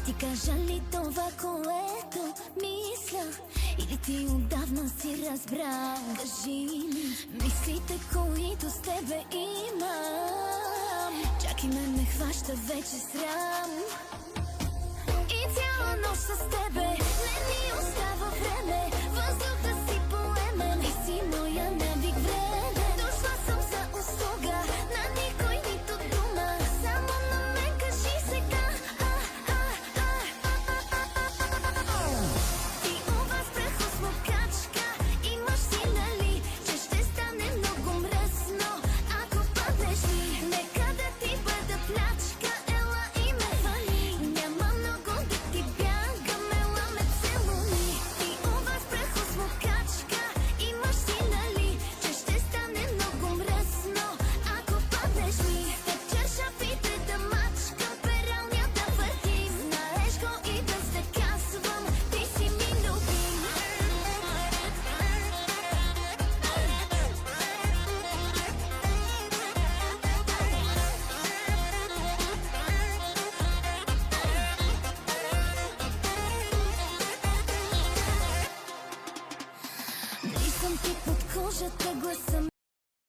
ти кажа ли това, което мисля, или ти отдавна си разбрал? Кажи ми мислите, които с тебе имам. Чак и мен ме хваща вече срам. И цяла нощ с тебе не ми остава време. Въздух да си поемен, и си моя навик време. Дошла съм за услуга, на никой нито дума. Само на мен кажи сега. Ти у вас прахосмокачка, имаш си нали, че ще стане много мръсно, ако паднеш ли. Нека да ти бъда плячка, ела и ме вали. Няма много да ти бягам, ела ме целуни. Ти у вас прахосмокачка, имаш си нали, че ще стане много мръсно, ако паднеш ли. Теб чершапите да мачкам, пералня да въртим. Знаеш го и без да казвам, ти си ми любим. Влизам ти под кожата, гласа